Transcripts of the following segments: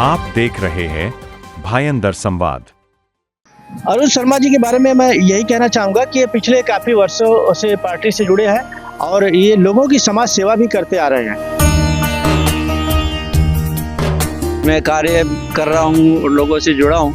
आप देख रहे हैं भायंदर संवाद। अरुण शर्मा जी के बारे में मैं यही कहना चाहूँगा कि ये पिछले काफ़ी वर्षों से पार्टी से जुड़े हैं और ये लोगों की समाज सेवा भी करते आ रहे हैं। मैं कार्य कर रहा हूँ, लोगों से जुड़ा हूँ,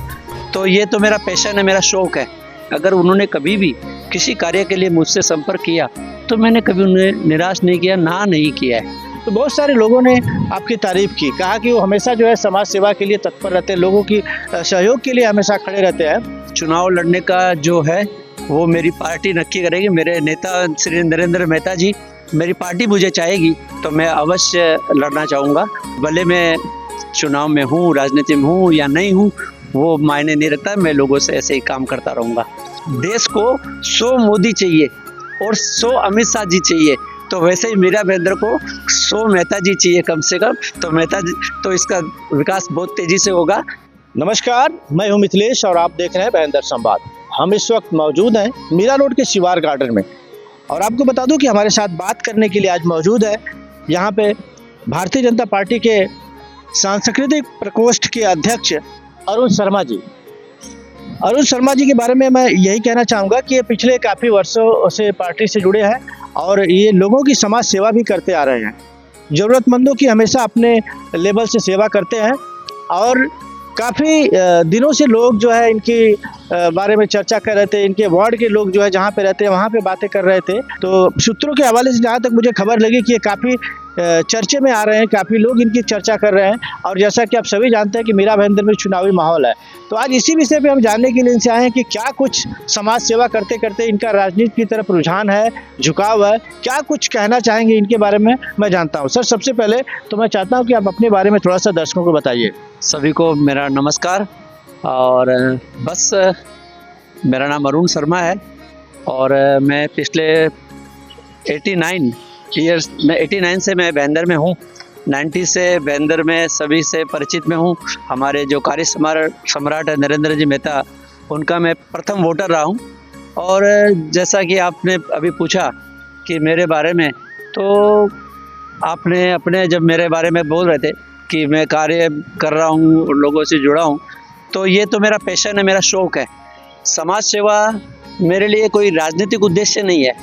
तो ये तो मेरा पैशन है, मेरा शौक है। अगर उन्होंने कभी भी किसी कार्य के लिए मुझसे संपर्क किया तो मैंने कभी उन्हें निराश नहीं किया, ना नहीं किया है। तो बहुत सारे लोगों ने आपकी तारीफ की, कहा कि वो हमेशा जो है समाज सेवा के लिए तत्पर रहते हैं, लोगों की सहयोग के लिए हमेशा खड़े रहते हैं। चुनाव लड़ने का जो है वो मेरी पार्टी नक्की करेगी। मेरे नेता श्री नरेंद्र मेहता जी, मेरी पार्टी मुझे चाहेगी तो मैं अवश्य लड़ना चाहूँगा। भले मैं चुनाव में हूँ, राजनीति में हूँ या नहीं हूँ, वो मायने नहीं रखता। मैं लोगों से ऐसे ही काम करता रहूँगा। देश को 100 मोदी चाहिए और 100 अमित शाह जी चाहिए, तो वैसे ही मीरा भाईंदर को 100 मेहता जी चाहिए कम से कम। तो मेहता जी, तो इसका विकास बहुत तेजी से होगा। नमस्कार, मैं हूं मिथिलेश और आप देख रहे हैं भायंदर संवाद। हम इस वक्त मौजूद हैं मीरा रोड के शिवार गार्डन में और आपको बता दूं कि हमारे साथ बात करने के लिए आज मौजूद है यहाँ पे भारतीय जनता पार्टी के सांस्कृतिक प्रकोष्ठ के अध्यक्ष अरुण शर्मा जी। अरुण शर्मा जी के बारे में मैं यही कहना चाहूँगा कि ये पिछले काफ़ी वर्षों से पार्टी से जुड़े हैं और ये लोगों की समाज सेवा भी करते आ रहे हैं। ज़रूरतमंदों की हमेशा अपने लेवल से सेवा करते हैं और काफ़ी दिनों से लोग जो है इनकी बारे में चर्चा कर रहे थे। इनके वार्ड के लोग जो है जहाँ पे रहते हैं वहाँ पे बातें कर रहे थे। तो सूत्रों के हवाले से जहाँ तक मुझे खबर लगी कि ये काफ़ी चर्चे में आ रहे हैं, काफ़ी लोग इनकी चर्चा कर रहे हैं। और जैसा कि आप सभी जानते हैं कि मीरा भाईंदर में चुनावी माहौल है, तो आज इसी विषय पे हम जानने के लिए इनसे आए हैं कि क्या कुछ समाज सेवा करते करते इनका राजनीति की तरफ रुझान है, झुकाव है, क्या कुछ कहना चाहेंगे इनके बारे में मैं जानता हूँ। सर, सबसे पहले तो मैं चाहता हूँ कि आप अपने बारे में थोड़ा सा दर्शकों को बताइए। सभी को मेरा नमस्कार। और बस मेरा नाम अरुण शर्मा है और मैं पिछले 89 से मैं भाईंदर में हूँ। 90 से भाईंदर में सभी से परिचित में हूँ। हमारे जो कार्य सम्राट नरेंद्र जी मेहता, उनका मैं प्रथम वोटर रहा हूँ। और जैसा कि आपने अभी पूछा कि मेरे बारे में, तो आपने अपने जब मेरे बारे में बोल रहे थे कि मैं कार्य कर रहा हूँ, लोगों से जुड़ा हूँ, तो ये तो मेरा पैशन है, मेरा शौक है। समाज सेवा मेरे लिए कोई राजनीतिक उद्देश्य नहीं है,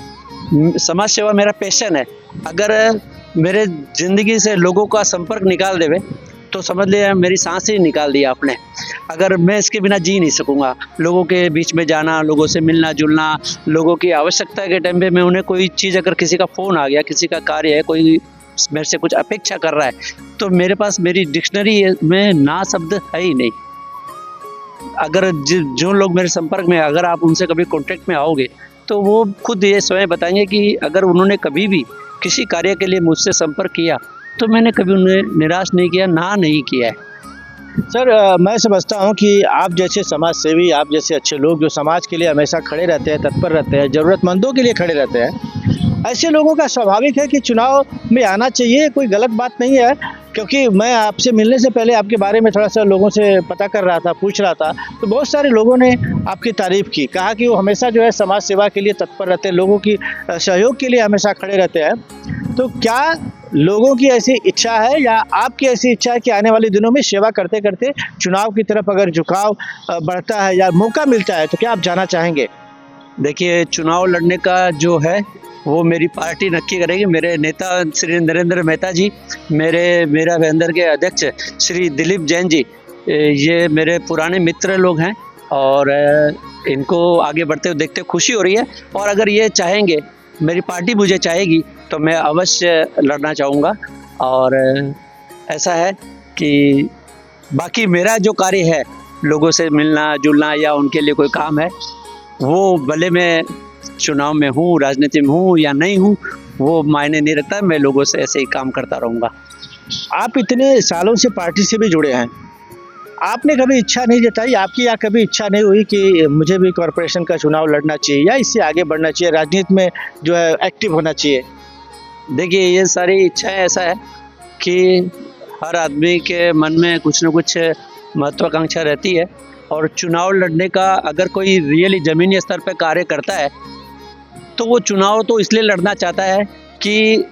समाज सेवा मेरा पैशन है। अगर मेरे ज़िंदगी से लोगों का संपर्क निकाल देवे तो समझ लिया मेरी सांस ही निकाल दिया आपने। अगर मैं इसके बिना जी नहीं सकूँगा। लोगों के बीच में जाना, लोगों से मिलना जुलना, लोगों की आवश्यकता के टाइम पे मैं उन्हें कोई चीज़, अगर किसी का फ़ोन आ गया, किसी का कार्य है, कोई मेरे से कुछ अपेक्षा कर रहा है, तो मेरे पास मेरी डिक्शनरी में ना शब्द है ही नहीं। अगर जो लोग मेरे संपर्क में, अगर आप उनसे कभी कांटेक्ट में आओगे तो वो खुद ये स्वयं बताएंगे कि अगर उन्होंने कभी भी किसी कार्य के लिए मुझसे संपर्क किया तो मैंने कभी उन्हें निराश नहीं किया, ना नहीं किया है। सर, मैं समझता हूँ कि आप जैसे समाज सेवी, आप जैसे अच्छे लोग जो समाज के लिए हमेशा खड़े रहते हैं, तत्पर रहते हैं, ज़रूरतमंदों के लिए खड़े रहते हैं, ऐसे लोगों का स्वाभाविक है कि चुनाव में आना चाहिए। कोई गलत बात नहीं है, क्योंकि मैं आपसे मिलने से पहले आपके बारे में थोड़ा सा लोगों से पता कर रहा था, पूछ रहा था, तो बहुत सारे लोगों ने आपकी तारीफ़ की, कहा कि वो हमेशा जो है समाज सेवा के लिए तत्पर रहते हैं, लोगों की सहयोग के लिए हमेशा खड़े रहते हैं। तो क्या लोगों की ऐसी इच्छा है या आपकी ऐसी इच्छा है कि आने वाले दिनों में सेवा करते करते चुनाव की तरफ अगर झुकाव बढ़ता है या मौका मिलता है तो क्या आप जाना चाहेंगे? देखिए, चुनाव लड़ने का जो है वो मेरी पार्टी नक्की करेगी। मेरे नेता श्री नरेंद्र मेहता जी, मीरा भाईंदर के अध्यक्ष श्री दिलीप जैन जी, ये मेरे पुराने मित्र लोग हैं और इनको आगे बढ़ते हुए देखते खुशी हो रही है। और अगर ये चाहेंगे, मेरी पार्टी मुझे चाहेगी, तो मैं अवश्य लड़ना चाहूँगा। और ऐसा है कि बाकी मेरा जो कार्य है, लोगों से मिलना जुलना या उनके लिए कोई काम है, वो भले मैं चुनाव में हूँ, राजनीति में हूँ या नहीं हूँ, वो मायने नहीं रखता। मैं लोगों से ऐसे ही काम करता रहूँगा। आप इतने सालों से पार्टी से भी जुड़े हैं, आपने कभी इच्छा नहीं जताई, आपकी या कभी इच्छा नहीं हुई कि मुझे भी कॉरपोरेशन का चुनाव लड़ना चाहिए या इससे आगे बढ़ना चाहिए, राजनीति में जो है एक्टिव होना चाहिए? देखिए, ये सारी इच्छाएं, ऐसा है कि हर आदमी के मन में कुछ न कुछ महत्वाकांक्षा रहती है। और चुनाव लड़ने का अगर कोई रियली ज़मीनी स्तर पर कार्य करता है तो वो चुनाव तो इसलिए लड़ना चाहता है कि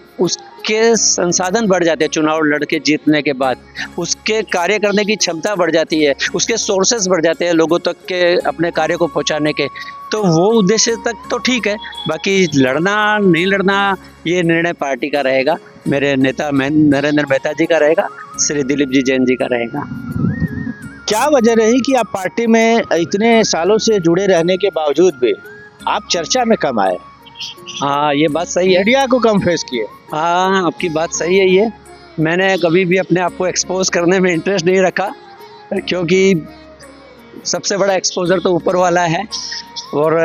उसके संसाधन बढ़ जाते हैं चुनाव लड़के जीतने के बाद, उसके कार्य करने की क्षमता बढ़ जाती है, उसके सोर्सेस बढ़ जाते हैं लोगों तक के अपने कार्य को पहुंचाने के। तो वो उद्देश्य तक तो ठीक है, बाकी लड़ना नहीं लड़ना ये निर्णय पार्टी का रहेगा, मेरे नेता नरेंद्र मेहता जी का रहेगा, श्री दिलीप जी जैन जी का रहेगा। क्या वजह रही कि आप पार्टी में इतने सालों से जुड़े रहने के बावजूद भी आप चर्चा में कम आए, हाँ ये बात सही है। मीडिया को कम फेस किए? हाँ आपकी बात सही है। ये मैंने कभी भी अपने आप को एक्सपोज करने में इंटरेस्ट नहीं रखा, क्योंकि सबसे बड़ा एक्सपोजर तो ऊपर वाला है, और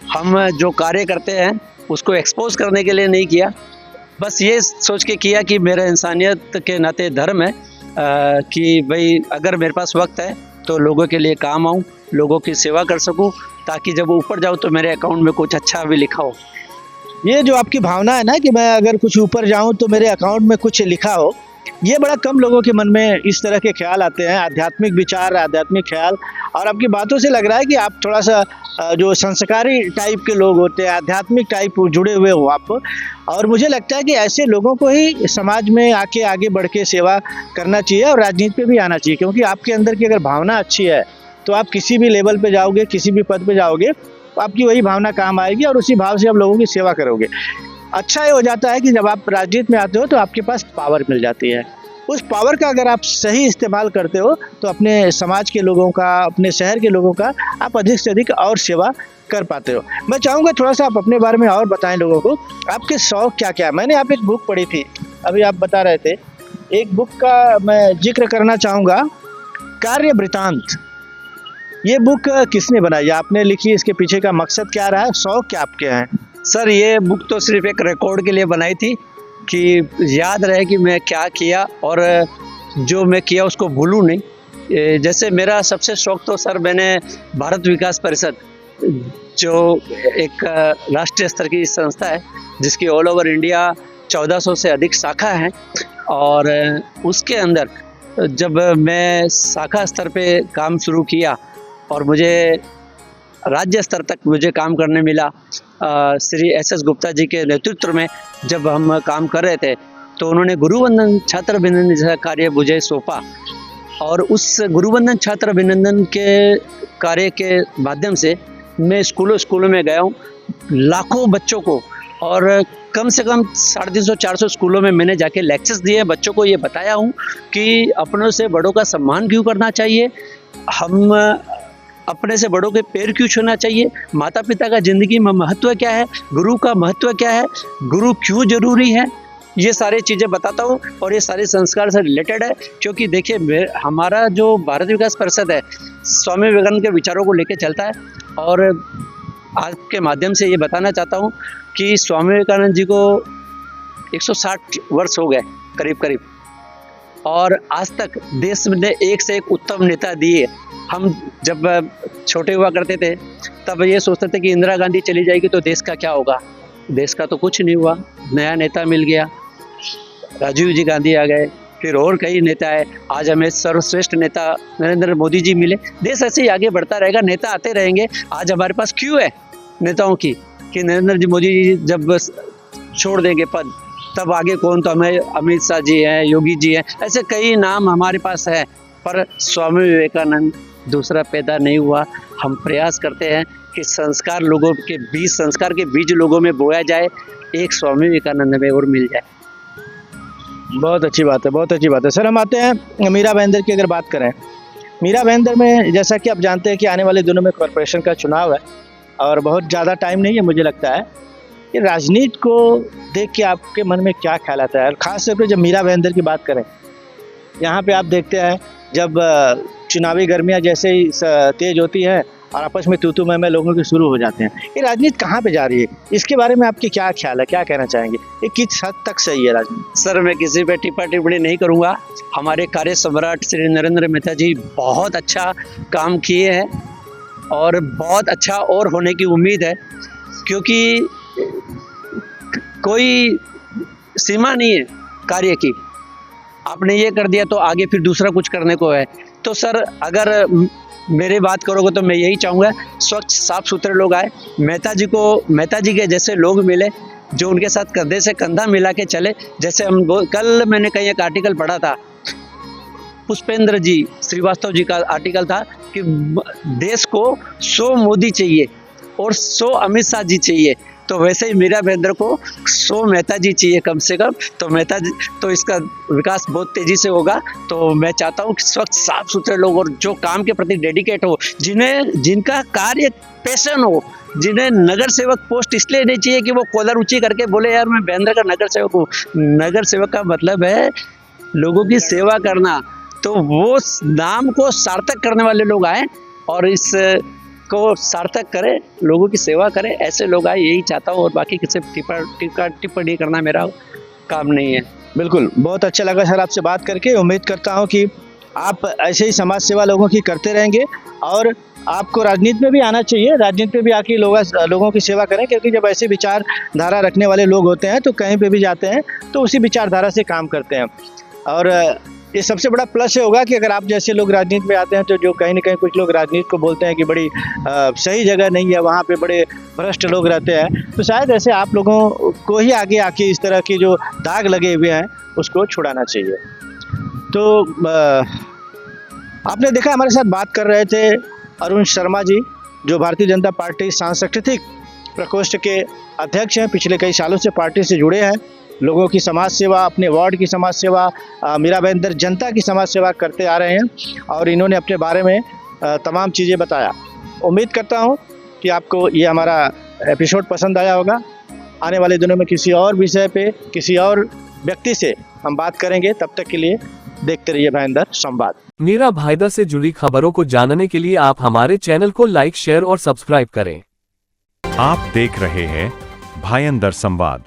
हम जो कार्य करते हैं उसको एक्सपोज करने के लिए नहीं किया, बस ये सोच के किया कि मेरा इंसानियत के नाते धर्म है कि भाई अगर मेरे पास वक्त है तो लोगों के लिए काम आऊँ, लोगों की सेवा कर सकूँ, ताकि जब ऊपर जाऊँ तो मेरे अकाउंट में कुछ अच्छा भी लिखा हो। ये जो आपकी भावना है ना कि मैं अगर कुछ ऊपर जाऊं तो मेरे अकाउंट में कुछ लिखा हो, ये बड़ा कम लोगों के मन में इस तरह के ख्याल आते हैं, आध्यात्मिक विचार, आध्यात्मिक ख्याल। और आपकी बातों से लग रहा है कि आप थोड़ा सा जो संस्कारी टाइप के लोग होते हैं, आध्यात्मिक टाइप जुड़े हुए हो आप। और मुझे लगता है कि ऐसे लोगों को ही समाज में आके आगे बढ़ के सेवा करना चाहिए और राजनीति पे भी आना चाहिए, क्योंकि आपके अंदर की अगर भावना अच्छी है तो आप किसी भी लेवल पे जाओगे, किसी भी पद पे जाओगे, तो आपकी वही भावना काम आएगी और उसी भाव से आप लोगों की सेवा करोगे। अच्छा ये हो जाता है कि जब आप राजनीति में आते हो तो आपके पास पावर मिल जाती है। उस पावर का अगर आप सही इस्तेमाल करते हो तो अपने समाज के लोगों का, अपने शहर के लोगों का आप अधिक से अधिक और सेवा कर पाते हो। मैं चाहूँगा थोड़ा सा आप अपने बारे में और बताएं लोगों को, आपके शौक क्या क्या है। मैंने आप एक बुक पढ़ी थी, अभी आप बता रहे थे, एक बुक का मैं जिक्र करना चाहूँगा, कार्य वृतांत। ये बुक किसने बनाई, आपने लिखी, इसके पीछे का मकसद क्या रहा है, शौक क्या आपके हैं? सर ये बुक तो सिर्फ एक रिकॉर्ड के लिए बनाई थी कि याद रहे कि मैं क्या किया और जो मैं किया उसको भूलूं नहीं। जैसे मेरा सबसे शौक तो सर, मैंने भारत विकास परिषद जो एक राष्ट्रीय स्तर की संस्था है जिसकी ऑल ओवर इंडिया 1400 से अधिक शाखा है, और उसके अंदर जब मैं शाखा स्तर पे काम शुरू किया और मुझे राज्य स्तर तक मुझे काम करने मिला, श्री एस गुप्ता जी के नेतृत्व में जब हम काम कर रहे थे तो उन्होंने गुरुवंदन छात्र अभिनंदन जैसा कार्य मुझे सौंपा, और उस गुरुवंदन छात्र अभिनंदन के कार्य के माध्यम से मैं स्कूलों में गया हूँ, लाखों बच्चों को, और कम से कम 350-400 स्कूलों में मैंने जाके लेक्चर्स दिए, बच्चों को ये बताया हूँ कि अपनों से बड़ों का सम्मान क्यों करना चाहिए, हम अपने से बड़ों के पैर क्यों छूना चाहिए, माता पिता का ज़िंदगी में महत्व क्या है, गुरु का महत्व क्या है, गुरु क्यों जरूरी है, ये सारी चीज़ें बताता हूँ। और ये सारे संस्कार से रिलेटेड है, क्योंकि देखिए हमारा जो भारत विकास परिषद है स्वामी विवेकानंद के विचारों को लेकर चलता है, और आज के माध्यम से ये बताना चाहता हूँ कि स्वामी विवेकानंद जी को 160 वर्ष हो गए करीब, और आज तक देश में एक से एक उत्तम नेता दिए। हम जब छोटे हुआ करते थे तब ये सोचते थे कि इंदिरा गांधी चली जाएगी तो देश का क्या होगा, देश का तो कुछ नहीं हुआ, नया नेता मिल गया, राजीव जी गांधी आ गए, फिर और कई नेता है, आज हमें सर्वश्रेष्ठ नेता नरेंद्र मोदी जी मिले। देश ऐसे ही आगे बढ़ता रहेगा, नेता आते रहेंगे। आज हमारे पास क्यों है नेताओं की कि नरेंद्र जी मोदी जी जब छोड़ देंगे पद तब आगे कौन, तो हमें अमित शाह जी हैं, योगी जी हैं, ऐसे कई नाम हमारे पास है, पर स्वामी विवेकानंद दूसरा पैदा नहीं हुआ। हम प्रयास करते हैं कि संस्कार के बीज लोगों में बोया जाए, एक स्वामी विवेकानंद में और मिल जाए। बहुत अच्छी बात है, बहुत अच्छी बात है। सर हम आते हैं मीरा भाईंदर की अगर बात करें, मीरा भाईंदर में जैसा कि आप जानते हैं कि आने वाले दिनों में कॉरपोरेशन का चुनाव है और बहुत ज़्यादा टाइम नहीं है, मुझे लगता है कि राजनीति को देख के आपके मन में क्या ख्याल आता है, और ख़ास तौर पर जब मीरा भाईंदर की बात करें, यहाँ पे आप देखते हैं जब चुनावी गर्मियाँ जैसे ही तेज होती हैं और आपस में तू मैं लोगों के शुरू हो जाते हैं, ये राजनीति कहाँ पे जा रही है, इसके बारे में आपके क्या ख्याल है, क्या कहना चाहेंगे, ये किस हद तक सही है राजनीति? सर मैं किसी पे टिप्पा टिप्पणी नहीं करूँगा। हमारे कार्य सम्राट श्री नरेंद्र मेहता जी बहुत अच्छा काम किए हैं और बहुत अच्छा और होने की उम्मीद है, क्योंकि कोई सीमा नहीं है कार्य की। आपने ये कर दिया तो आगे फिर दूसरा कुछ करने को है। तो सर अगर मेरी बात करोगे तो मैं यही चाहूँगा स्वच्छ साफ सुथरे लोग आए, मेहता जी के जैसे लोग मिले, जो उनके साथ कंधे से कंधा मिला के चले। जैसे कल मैंने कहीं एक आर्टिकल पढ़ा था, पुष्पेंद्र जी श्रीवास्तव जी का आर्टिकल था कि देश को 100 मोदी चाहिए और 100 अमित शाह जी चाहिए, तो वैसे ही मीरा भाईंदर को 100 मेहता जी चाहिए कम से कम। तो मेहता जी, तो इसका विकास बहुत तेजी से होगा। तो मैं चाहता हूँ कि स्वच्छ साफ सुथरे लोग और जो काम के प्रति डेडिकेट हो, जिनका कार्य पैशन हो, जिन्हें नगर सेवक पोस्ट इसलिए नहीं चाहिए कि वो कॉलर ऊंची करके बोले यार मैं भाईंदर का नगर सेवक हूँ। नगर सेवक का मतलब है लोगों की सेवा करना। तो वो नाम को सार्थक करने वाले लोग आए और इस को सार्थक करें, लोगों की सेवा करें, ऐसे लोग आए, यही चाहता हूँ। और बाकी किसी टिप्पणी करना मेरा काम नहीं है। बिल्कुल, बहुत अच्छा लगा सर आपसे बात करके। उम्मीद करता हूँ कि आप ऐसे ही समाज सेवा लोगों की करते रहेंगे और आपको राजनीति में भी आना चाहिए। राजनीति में भी आके लोगों की सेवा करें, क्योंकि जब ऐसे विचारधारा रखने वाले लोग होते हैं तो कहीं पे भी जाते हैं तो उसी विचारधारा से काम करते हैं। और ये सबसे बड़ा प्लस होगा कि अगर आप जैसे लोग राजनीति में आते हैं तो जो कहीं ना कहीं कुछ लोग राजनीति को बोलते हैं कि बड़ी सही जगह नहीं है, वहाँ पे बड़े भ्रष्ट लोग रहते हैं, तो शायद ऐसे आप लोगों को ही आगे आके इस तरह की जो दाग लगे हुए हैं उसको छुड़ाना चाहिए। तो आपने देखा हमारे साथ बात कर रहे थे अरुण शर्मा जी, जो भारतीय जनता पार्टी सांस्कृतिक प्रकोष्ठ के अध्यक्ष हैं। पिछले कई सालों से पार्टी से जुड़े हैं, लोगों की समाज सेवा, अपने वार्ड की समाज सेवा, मीरा भाईंदर जनता की समाज सेवा करते आ रहे हैं और इन्होंने अपने बारे में तमाम चीज़ें बताया। उम्मीद करता हूं कि आपको ये हमारा एपिसोड पसंद आया होगा। आने वाले दिनों में किसी और विषय पे, किसी और व्यक्ति से हम बात करेंगे। तब तक के लिए देखते रहिए भाईंदर संवाद। मीरा भाईंदर से जुड़ी खबरों को जानने के लिए आप हमारे चैनल को लाइक, शेयर और सब्सक्राइब करें। आप देख रहे हैं भाईंदर संवाद।